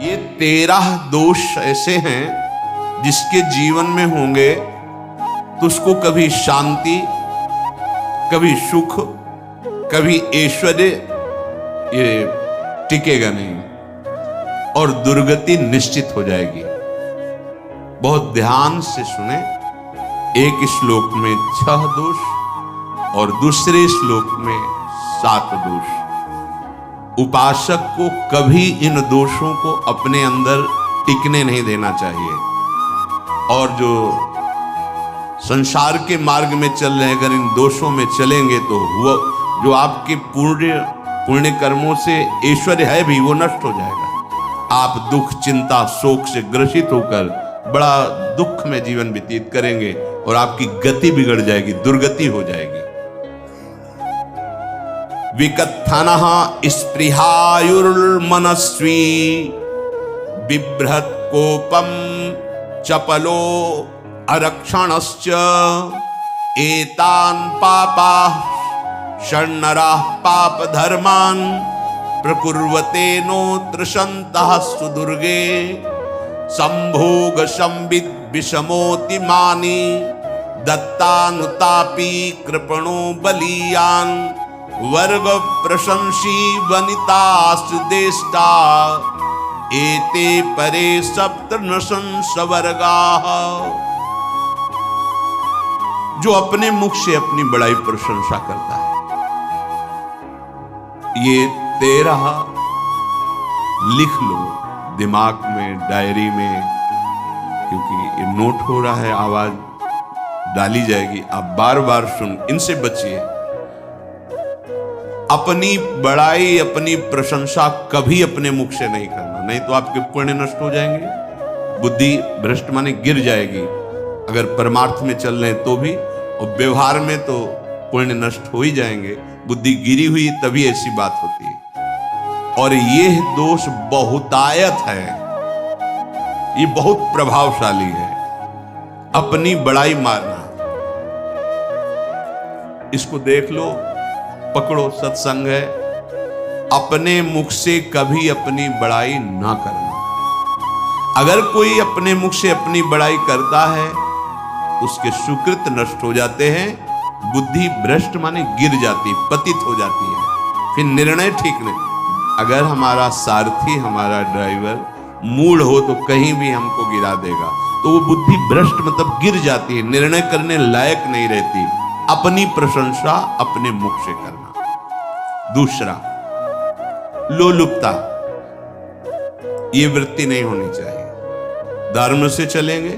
ये 13 दोष ऐसे हैं जिसके जीवन में होंगे तो उसको कभी शांति, कभी सुख, कभी ऐश्वर्य ये टिकेगा नहीं और दुर्गति निश्चित हो जाएगी। बहुत ध्यान से सुने। एक श्लोक में 6 दोष और दूसरे श्लोक में 7 दोष। उपासक को कभी इन दोषों को अपने अंदर टिकने नहीं देना चाहिए। और जो संसार के मार्ग में चल रहे हैं, अगर इन दोषों में चलेंगे तो वो जो आपके पुण्य कर्मों से ऐश्वर्य है भी वो नष्ट हो जाएगा। आप दुख, चिंता, शोक से ग्रसित होकर बड़ा दुख में जीवन व्यतीत करेंगे और आपकी गति बिगड़ जाएगी, दुर्गति हो जाएगी। विकत्थनः स्पृहायुर्मनस्वी बिभ्रत कोपम चपलो अरक्षणश्च एतान् पापाः षण्णराः पाप धर्मान् प्रकुर्वते नोऽत्र सन्तः सुदुर्गे संभोग संविद विषमोति मानी दत्तानुतापी कृपणो बलीयान् वर्ग प्रशंसी वनितास्तुदेष्टा एते परे सप्तनशंसवर्गाः। जो अपने मुख से अपनी बड़ाई प्रशंसा करता है, ये 13 लिख लो दिमाग में, डायरी में, क्योंकि ये नोट हो रहा है, आवाज डाली जाएगी, आप बार बार सुन, इनसे बचिए। अपनी बड़ाई, अपनी प्रशंसा कभी अपने मुख से नहीं करना, नहीं तो आपके पुण्य नष्ट हो जाएंगे, बुद्धि भ्रष्ट माने गिर जाएगी। अगर परमार्थ में चल रहे तो भी, और व्यवहार में तो पुण्य नष्ट हो ही जाएंगे। बुद्धि गिरी हुई तभी ऐसी बात होती है। और ये दोष बहुतायत है, ये बहुत प्रभावशाली है। अपनी बड़ाई मारना, इसको देख लो, पकड़ो, सत्संग है। अपने मुख से कभी अपनी बड़ाई ना करना। अगर कोई अपने मुख से अपनी बड़ाई करता है तो उसके सुकृत नष्ट हो जाते हैं, बुद्धि भ्रष्ट माने गिर जाती, पतित हो जाती है, फिर निर्णय ठीक नहीं। अगर हमारा सारथी, हमारा ड्राइवर मूढ़ हो तो कहीं भी हमको गिरा देगा, तो वो बुद्धि भ्रष्ट मतलब गिर जाती है, निर्णय करने लायक नहीं रहती। अपनी प्रशंसा अपने मुख से करना। दूसरा, लोलुपता, ये वृत्ति नहीं होनी चाहिए। धर्म से चलेंगे,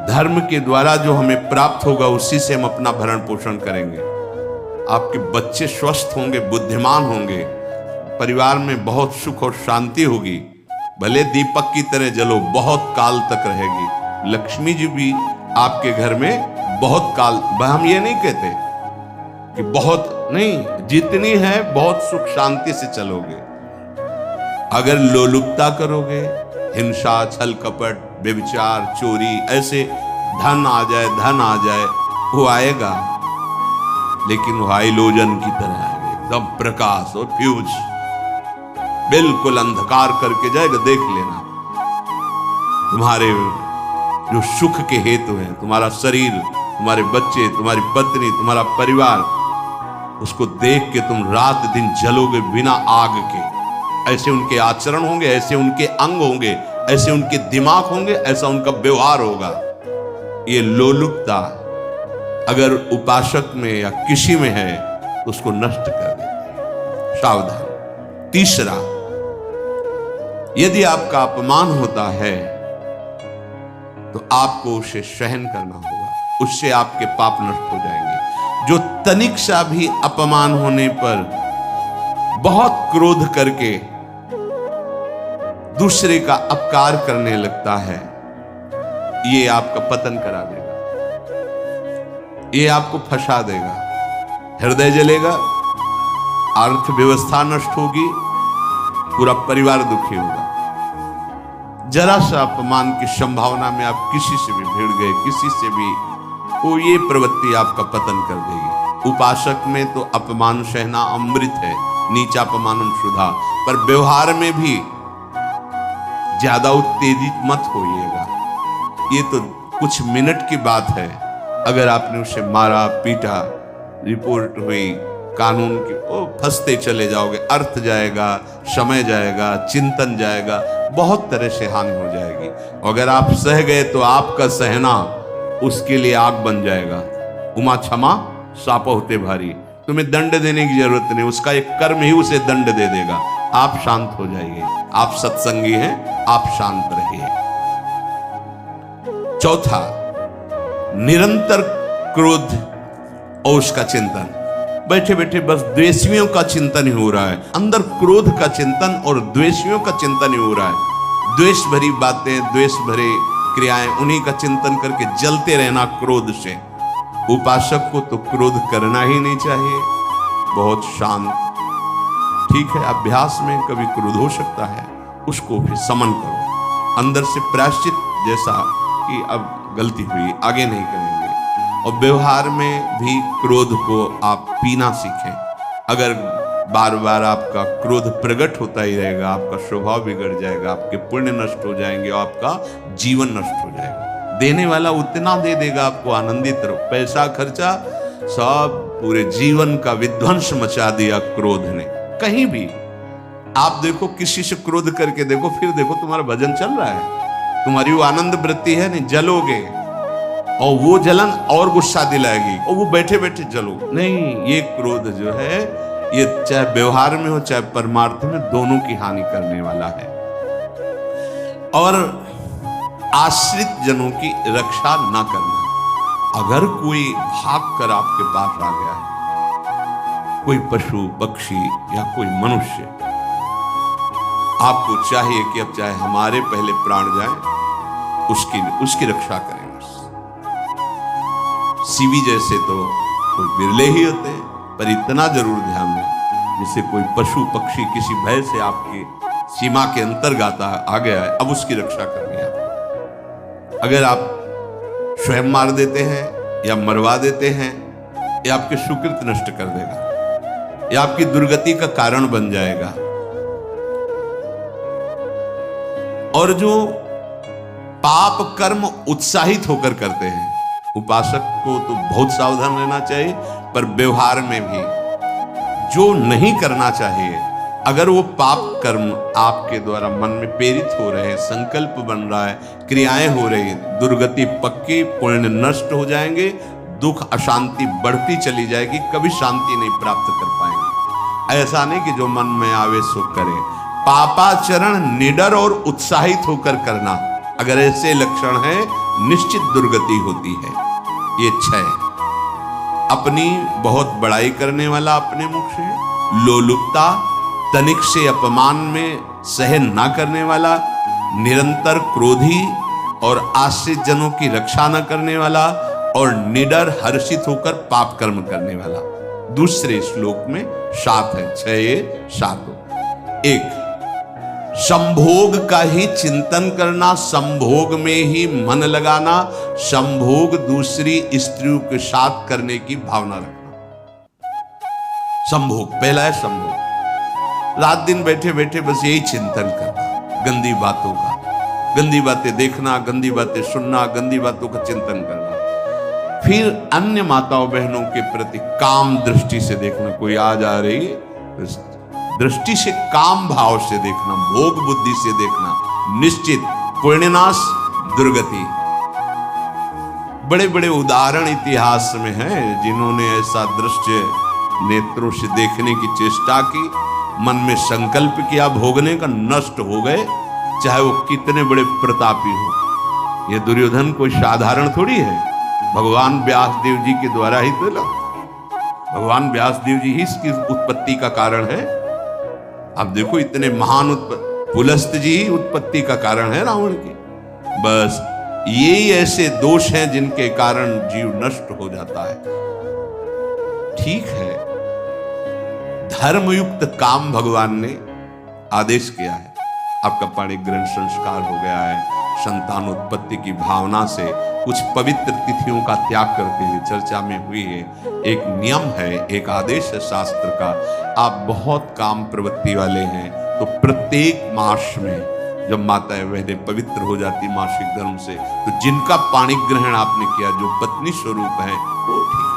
धर्म के द्वारा जो हमें प्राप्त होगा उसी से हम अपना भरण पोषण करेंगे। आपके बच्चे स्वस्थ होंगे, बुद्धिमान होंगे, परिवार में बहुत सुख और शांति होगी। भले दीपक की तरह जलो, बहुत काल तक रहेगी। लक्ष्मी जी भी आपके घर में बहुत काल, हम ये नहीं कहते कि बहुत नहीं, जितनी है बहुत सुख शांति से चलोगे। अगर लोलुपता करोगे, हिंसा, छल कपट, व्यभिचार, चोरी, ऐसे धन आ जाए, वो आएगा, लेकिन वो हाइलोजन की तरह आएगा, एकदम प्रकाश और फ्यूज, बिल्कुल अंधकार करके जाएगा। देख लेना, तुम्हारे जो सुख के हेतु हैं, तुम्हारा शरीर, तुम्हारे बच्चे, तुम्हारी पत्नी, तुम्हारा परिवार, उसको देख के तुम रात दिन जलोगे बिना आग के। ऐसे उनके आचरण होंगे, ऐसे उनके अंग होंगे, ऐसे उनके दिमाग होंगे, ऐसा उनका व्यवहार होगा। ये लोलुपता अगर उपासक में या किसी में है तो उसको नष्ट कर देते। सावधान। तीसरा, यदि आपका अपमान होता है तो आपको उसे सहन करना होगा, उससे आपके पाप नष्ट हो जाएंगे। जो तनिक सा भी अपमान होने पर बहुत क्रोध करके दूसरे का अपकार करने लगता है, ये आपका पतन करा देगा, ये आपको फंसा देगा, हृदय जलेगा, अर्थव्यवस्था नष्ट होगी, पूरा परिवार दुखी होगा। जरा सा अपमान की संभावना में आप किसी से भी भिड़ गए, किसी से भी, वो ये प्रवृत्ति आपका पतन कर देगी। उपासक में तो अपमान सहना अमृत है, नीचा अपमानम शुद्धा, पर व्यवहार में भी ज्यादा उत्तेजित मत होइएगा। ये तो कुछ मिनट की बात है। अगर आपने उसे मारा पीटा, रिपोर्ट हुई कानून की, ओ फंसते चले जाओगे, अर्थ जाएगा, समय जाएगा, चिंतन जाएगा, बहुत तरह से हानि हो जाएगी। अगर आप सह गए तो आपका सहना उसके लिए आग बन जाएगा। उमा क्षमा साप होते भारी। तुम्हें दंड देने की जरूरत नहीं, उसका एक कर्म ही उसे दंड दे देगा। आप शांत हो जाइए। आप सत्संगी हैं, आप शांत रहिए। चौथा, निरंतर क्रोध और उसका चिंतन। बैठे बैठे बस द्वेषियों का चिंतन ही हो रहा है, अंदर क्रोध का चिंतन और द्वेषियों का चिंतन ही हो रहा है। द्वेष भरी बातें, द्वेष भरे क्रियाएं, उन्हीं का चिंतन करके जलते रहना क्रोध से। उपासक को तो क्रोध करना ही नहीं चाहिए, बहुत शांत। ठीक है, अभ्यास में कभी क्रोध हो सकता है, उसको भी समन करो, अंदर से प्रायश्चित, जैसा कि अब गलती हुई, आगे नहीं करेंगे। और व्यवहार में भी क्रोध को आप पीना सीखें। अगर बार बार आपका क्रोध प्रकट होता ही रहेगा, आपका स्वभाव बिगड़ जाएगा, आपके पुण्य नष्ट हो जाएंगे और आपका जीवन नष्ट हो जाएगा। देने वाला उतना दे देगा, आपको आनंदित रहो। पैसा खर्चा, सब पूरे जीवन का विध्वंस मचा दिया क्रोध ने। कहीं भी आप देखो, किसी से क्रोध करके देखो, फिर देखो तुम्हारा भजन चल रहा है, तुम्हारी वो आनंद वृत्ति है नहीं, जलोगे और वो जलन और गुस्सा दिलाएगी और वो बैठे बैठे जलो नहीं। ये क्रोध जो है, ये चाहे व्यवहार में हो चाहे परमार्थ में, दोनों की हानि करने वाला है। और आश्रित जनों की रक्षा ना करना। अगर कोई भाग कर आपके पास आ गया है, कोई पशु पक्षी या कोई मनुष्य, आपको चाहिए कि अब चाहे हमारे पहले प्राण जाए, उसकी रक्षा करें। सीवी जैसे तो कोई बिरले ही होते हैं, पर इतना जरूर ध्यान दें, जैसे कोई पशु पक्षी किसी भय से आपकी सीमा के अंतर्गत आ गया है, अब उसकी रक्षा करनी है। अगर आप स्वयं मार देते हैं या मरवा देते हैं, या आपके सुकृत नष्ट कर देगा, या आपकी दुर्गति का कारण बन जाएगा। और जो पाप कर्म उत्साहित होकर करते हैं, उपासक को तो बहुत सावधान रहना चाहिए, पर व्यवहार में भी जो नहीं करना चाहिए, अगर वो पाप कर्म आपके द्वारा मन में प्रेरित हो रहे हैं, संकल्प बन रहा है, क्रियाएं हो रही हैं, दुर्गति पक्की, पुण्य नष्ट हो जाएंगे, दुख अशांति बढ़ती चली जाएगी, कभी शांति नहीं प्राप्त कर पाएंगे। ऐसा नहीं कि जो मन में आवे सो करे। पापाचरण निडर और उत्साहित होकर करना, अगर ऐसे लक्षण है, निश्चित दुर्गति होती है। ये 6, अपनी बहुत बड़ाई करने वाला अपने मुख से, लोलुपता, तनिक से अपमान में सहन ना करने वाला, निरंतर क्रोधी और आश्रित जनों की रक्षा न करने वाला, और निडर हर्षित होकर पाप कर्म करने वाला। दूसरे श्लोक में 7 है, 6 7। 1, संभोग का ही चिंतन करना, संभोग में ही मन लगाना, संभोग दूसरी स्त्रियों के साथ करने की भावना रखना। संभोग, पहला है संभोग। रात दिन बैठे बैठे बस यही चिंतन करना, गंदी बातों का, गंदी बातें देखना, गंदी बातें सुनना, गंदी बातों का चिंतन करना। फिर अन्य माताओं बहनों के प्रति काम दृष्टि से देखना, कोई आ जा रही दृष्टि से, काम भाव से देखना, भोग बुद्धि से देखना, निश्चित पुण्यनाश दुर्गति। बड़े बड़े उदाहरण इतिहास में हैं जिन्होंने ऐसा दृश्य नेत्रों से देखने की चेष्टा की, मन में संकल्प किया, भोगने का, नष्ट हो गए, चाहे वो कितने बड़े प्रतापी हो। ये दुर्योधन कोई साधारण थोड़ी है, भगवान व्यासदेव जी के द्वारा ही तो लगा। भगवान व्यासदेव जी ही इसकी उत्पत्ति का कारण है। आप देखो, इतने महान पुलस्त जी ही उत्पत्ति का कारण है रावण की। बस यही ऐसे दोष हैं जिनके कारण जीव नष्ट हो जाता है। ठीक है, धर्मयुक्त काम भगवान ने आदेश किया है। आपका पाणिक ग्रंथ संस्कार हो गया है, संतानोत्पत्ति की भावना से कुछ पवित्र तिथियों का त्याग करते हुए चर्चा में हुई है। एक नियम है, एक आदेश है शास्त्र का। आप बहुत काम प्रवृत्ति वाले हैं तो प्रत्येक मास में जब माताएं बहनें पवित्र हो जाती मासिक धर्म से, तो जिनका पाणी ग्रहण आपने किया, जो पत्नी स्वरूप है, वो ठीक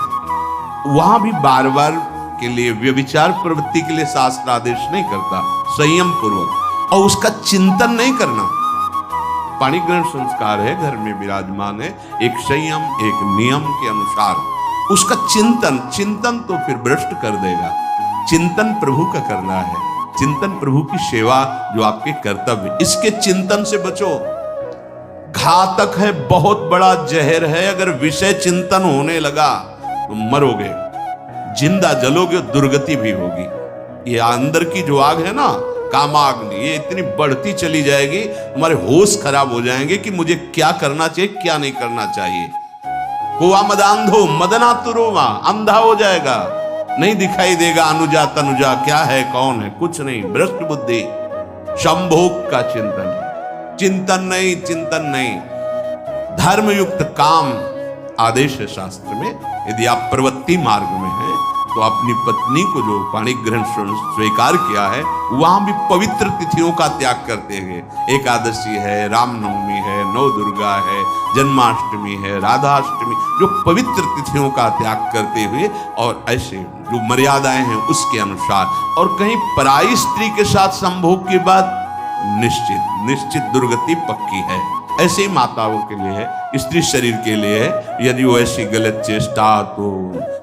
है। वहां भी बार बार के लिए व्यभिचार प्रवृत्ति के लिए शास्त्र आदेश नहीं करता, संयम पूर्वक, और उसका चिंतन नहीं करना। पाणी ग्रहण संस्कार है, घर में विराजमान है, एक संयम एक नियम के अनुसार उसका चिंतन तो फिर भ्रष्ट कर देगा। चिंतन प्रभु का करना है, चिंतन प्रभु की सेवा जो आपके कर्तव्य, इसके चिंतन से बचो। घातक है, बहुत बड़ा जहर है। अगर विषय चिंतन होने लगा तो मरोगे, जिंदा जलोगे, दुर्गति भी होगी। ये अंदर की जो आग है ना, कामाग्नि, ये इतनी बढ़ती चली जाएगी, हमारे होश खराब हो जाएंगे कि मुझे क्या करना चाहिए, क्या नहीं करना चाहिए। हुआ मदांधो मदनातुरोमा, अंधा हो जाएगा, नहीं दिखाई देगा अनुजा तनुजा क्या है कौन है, कुछ नहीं, भ्रष्ट बुद्धि। संभोग का चिंतन नहीं। धर्मयुक्त काम आदेश है शास्त्र में। यदि आप प्रवृत्ति मार्ग में हैं तो अपनी पत्नी को जो पाणी ग्रहण स्वीकार किया है, वहां भी पवित्र तिथियों का त्याग करते हुए, एकादशी है, रामनवमी है, नव दुर्गा है, जन्माष्टमी है, राधाष्टमी, जो पवित्र तिथियों का त्याग करते हुए, और ऐसे जो मर्यादाएं हैं उसके अनुसार, और कहीं पराई स्त्री के साथ संभोग के बाद निश्चित दुर्गति पक्की है। ऐसे ही माताओं के लिए है, स्त्री शरीर के लिए है। यदि वो ऐसी गलत चेष्टा, तो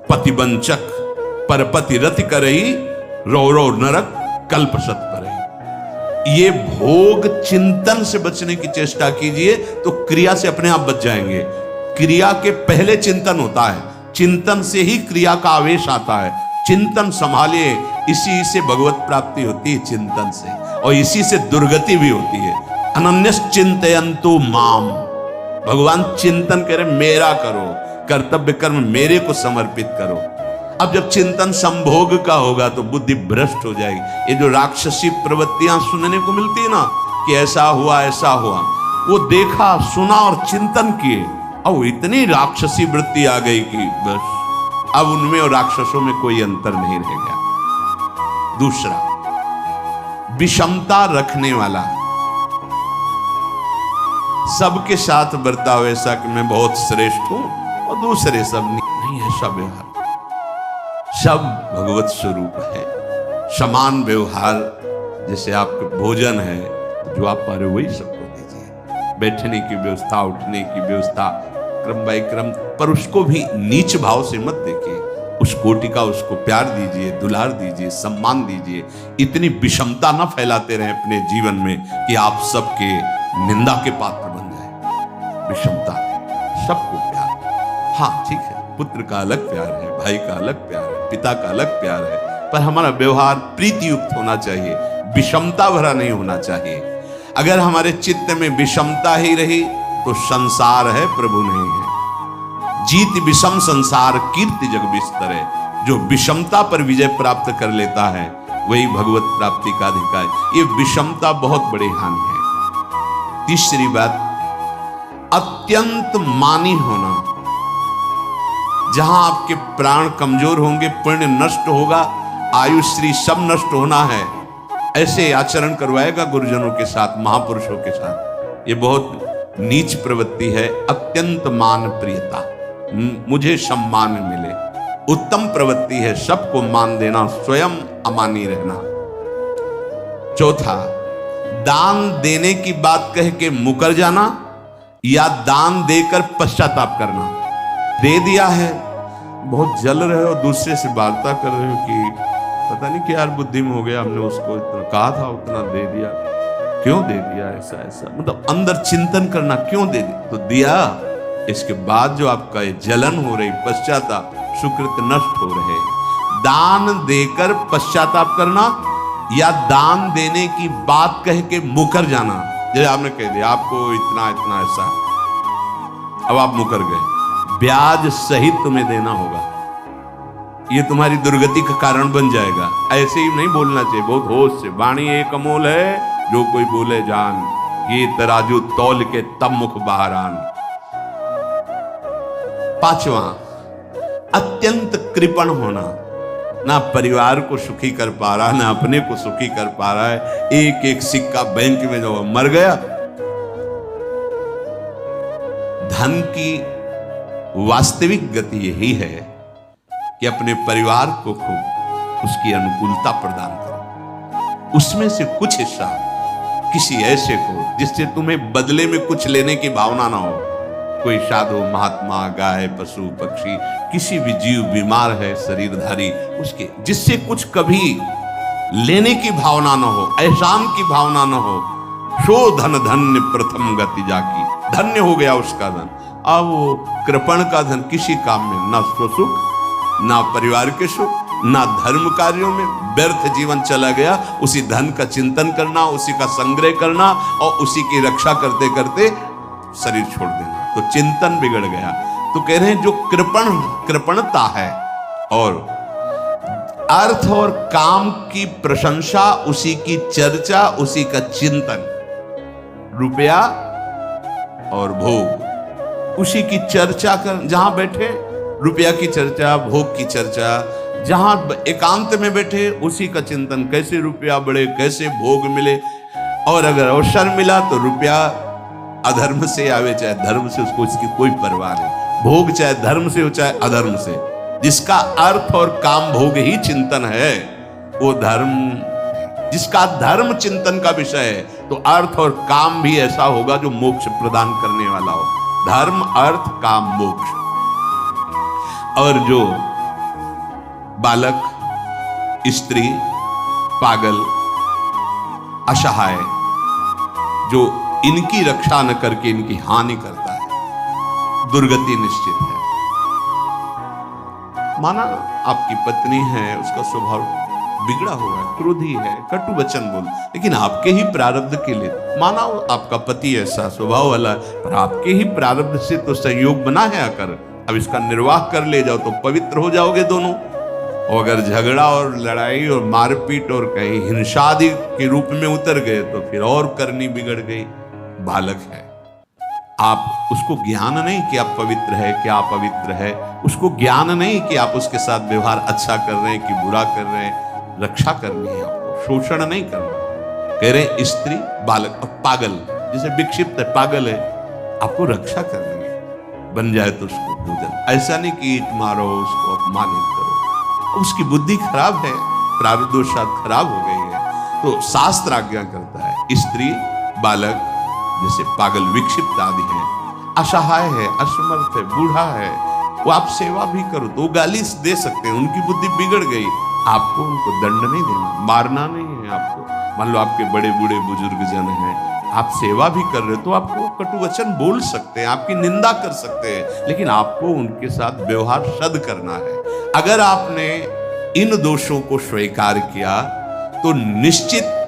पतिवंचक परपति रति करही, रो नरक कल्पसत परही। ये भोग चिंतन से बचने की चेष्टा कीजिए तो क्रिया से अपने आप बच जाएंगे। क्रिया के पहले चिंतन होता है, चिंतन से ही क्रिया का आवेश आता है। चिंतन संभालिए, इसी से भगवत प्राप्ति होती है, चिंतन से, और इसी से दुर्गति भी होती है। अनन्यस चिंतयन्तु माम, भगवान चिंतन करे, मेरा करो, कर्तव्य कर्म मेरे को समर्पित करो। अब जब चिंतन संभोग का होगा तो बुद्धि भ्रष्ट हो जाएगी। ये जो राक्षसी प्रवृत्तियां सुनने को मिलती है ना, कि ऐसा हुआ, वो देखा सुना और चिंतन किए, और इतनी राक्षसी वृत्ति आ गई कि बस अब उनमें और राक्षसों में कोई अंतर नहीं रह गया। दूसरा, विषमता रखने वाला, सबके साथ बर्ताव ऐसा कि मैं बहुत श्रेष्ठ हूं और दूसरे सब नहीं, ऐसा व्यवहार। सब भगवत स्वरूप है, समान व्यवहार। जैसे आपके भोजन है, जो आप पा रहे हो वही सबको दीजिए। बैठने की व्यवस्था, उठने की व्यवस्था, क्रम बाय क्रम, पर उसको भी नीच भाव से मत देखिए। उस कोटि का उसको प्यार दीजिए, दुलार दीजिए, सम्मान दीजिए। इतनी विषमता न फैलाते रहे अपने जीवन में कि आप सबके निंदा के पात्र बन जाए। विषमता, सबको प्यार। हाँ ठीक है, पुत्र का अलग प्यार है, भाई का अलग प्यार है, पिता का अलग प्यार है, पर हमारा व्यवहार प्रीति युक्त होना चाहिए, विषमता भरा नहीं होना चाहिए। अगर हमारे चित्त में विषमता ही रही तो संसार है, प्रभु नहीं है। जीत विषम संसार कीर्ति जग बिस्तर है। जो विषमता पर विजय प्राप्त कर लेता है वही भगवत प्राप्ति का अधिकारी। ये विषमता बहुत बड़ी हानि है। तीसरी बात, अत्यंत मानी होना। जहां आपके प्राण कमजोर होंगे, पुण्य नष्ट होगा, आयुश्री सब नष्ट होना है, ऐसे आचरण करवाएगा गुरुजनों के साथ, महापुरुषों के साथ। ये बहुत नीच प्रवृत्ति है। अत्यंत मान प्रियता, मुझे सम्मान मिले, उत्तम प्रवृत्ति है। सबको मान देना, स्वयं अमानी रहना। चौथा, दान देने की बात कह के मुकर जाना या दान देकर पश्चाताप करना। दे दिया है, बहुत जल रहे हो, दूसरे से वार्ता कर रहे हो कि पता नहीं क्या यार बुद्धि में हो गया, हमने उसको इतना कहा था, उतना दे दिया, क्यों दे दिया, ऐसा मतलब अंदर चिंतन करना, क्यों दे दिया, तो दिया। इसके बाद जो आपका जलन हो रही, पश्चाताप, सुकृत नष्ट हो रहे। दान देकर पश्चाताप करना या दान देने की बात कह के मुकर जाना। जैसे आपने कह दिया आपको इतना इतना ऐसा, अब आप मुकर गए, ब्याज सहित तुम्हें देना होगा, ये तुम्हारी दुर्गति का कारण बन जाएगा। ऐसे ही नहीं बोलना चाहिए, बहुत होश से। वाणी एक अमोल है, जो कोई बोले जान, ये तराजू तौल के तब मुख बाहर आन। पांचवा, अत्यंत कृपण होना। ना परिवार को सुखी कर पा रहा, ना अपने को सुखी कर पा रहा है। एक एक सिक्का बैंक में जो मर गया। धन की वास्तविक गति यही है कि अपने परिवार को खूब उसकी अनुकूलता प्रदान करो, उसमें से कुछ हिस्सा किसी ऐसे को जिससे तुम्हें बदले में कुछ लेने की भावना ना हो। कोई साधु महात्मा, गाय, पशु पक्षी, किसी भी जीव बीमार है शरीरधारी, उसके जिससे कुछ कभी लेने की भावना न हो, एहसान की भावना न हो। सो धन धन्य प्रथम गति जाकी, धन्य हो गया उसका धन। अब वो कृपण का धन किसी काम में ना स्वसुख, ना परिवार के सुख, ना धर्म कार्यों में, व्यर्थ जीवन चला गया। उसी धन का चिंतन करना, उसी का संग्रह करना और उसी की रक्षा करते करते शरीर छोड़ देना, तो चिंतन बिगड़ गया। तो कह रहे हैं जो कृपणता है और अर्थ और काम की प्रशंसा, उसी की चर्चा, उसी का चिंतन, रुपया और भोग, उसी की चर्चा कर, जहां बैठे रुपया की चर्चा, भोग की चर्चा, जहां एकांत में बैठे उसी का चिंतन, कैसे रुपया बढ़े, कैसे भोग मिले। और अगर अवसर मिला तो रुपया अधर्म से आवे चाहे धर्म से, उसको इसकी कोई परवाह नहीं। भोग चाहे धर्म से हो चाहे अधर्म से, जिसका अर्थ और काम भोग ही चिंतन है, वो धर्म, जिसका धर्म चिंतन का विषय है, तो अर्थ और काम भी ऐसा होगा जो मोक्ष प्रदान करने वाला हो। धर्म, अर्थ, काम, मोक्ष। और जो बालक, स्त्री, पागल, असहाय, जो इनकी रक्षा न करके इनकी हानि करता है, दुर्गति निश्चित है। माना आपकी पत्नी है, उसका स्वभाव बिगड़ा हुआ है, क्रोधी है, कटु वचन बोल, लेकिन आपके ही प्रारब्ध के लिए, माना आपका पति ऐसा स्वभाव वाला है, पर आपके ही प्रारब्ध से तो संयोग बना है आकर, अब इसका निर्वाह कर ले जाओ तो पवित्र हो जाओगे दोनों। और अगर झगड़ा और लड़ाई और मारपीट और कहीं हिंसा आदि के रूप में उतर गए तो फिर और करनी बिगड़ गई। बालक है, आप उसको ज्ञान नहीं कि आप पवित्र है, कि आप पवित्र है, उसको ज्ञान नहीं कि आप उसके साथ व्यवहार अच्छा कर रहे हैं कि बुरा कर रहे हैं। रक्षा करनी है आपको, शोषण नहीं करना। कह रहे स्त्री, बालक और पागल, जिसे विक्षिप्त है, पागल है, आपको रक्षा करनी है। बन जाए तो उसको भोजन, ऐसा नहीं कि ईट मारो, उसको अपमानित करो, उसकी बुद्धि खराब है, प्रारब्धवशात खराब हो गई है। तो शास्त्र आज्ञा करता है स्त्री, बालक, जैसे पागल, विक्षिप्त आदि है, असहाय है, असमर्थ है, बूढ़ा है, वो आप सेवा भी करो तो गाली दे सकते हैं, उनकी बुद्धि बिगड़ गई, आपको उनको दंड नहीं देना, मारना नहीं है आपको। मान लो आपके बड़े बूढ़े बुजुर्ग जन हैं, आप सेवा भी कर रहे हो तो आपको कटु वचन बोल सकते हैं, आपकी निंदा कर सकते हैं, लेकिन आपको उनके साथ व्यवहार सद करना है। अगर आपने इन दोषों को स्वीकार किया तो निश्चित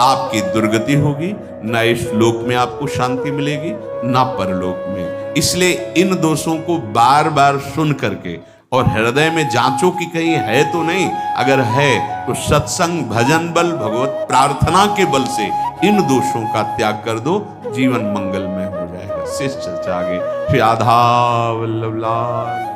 आपकी दुर्गति होगी, न इस लोक में आपको शांति मिलेगी, न परलोक में। इसलिए इन दोषों को बार बार सुन करके और हृदय में जांचो कि कहीं है तो नहीं, अगर है तो सत्संग, भजन बल, भगवत प्रार्थना के बल से इन दोषों का त्याग कर दो, जीवन मंगलमय हो जाएगा। शेष चर्चा आगे। श्री राधा वल्लभ लाल।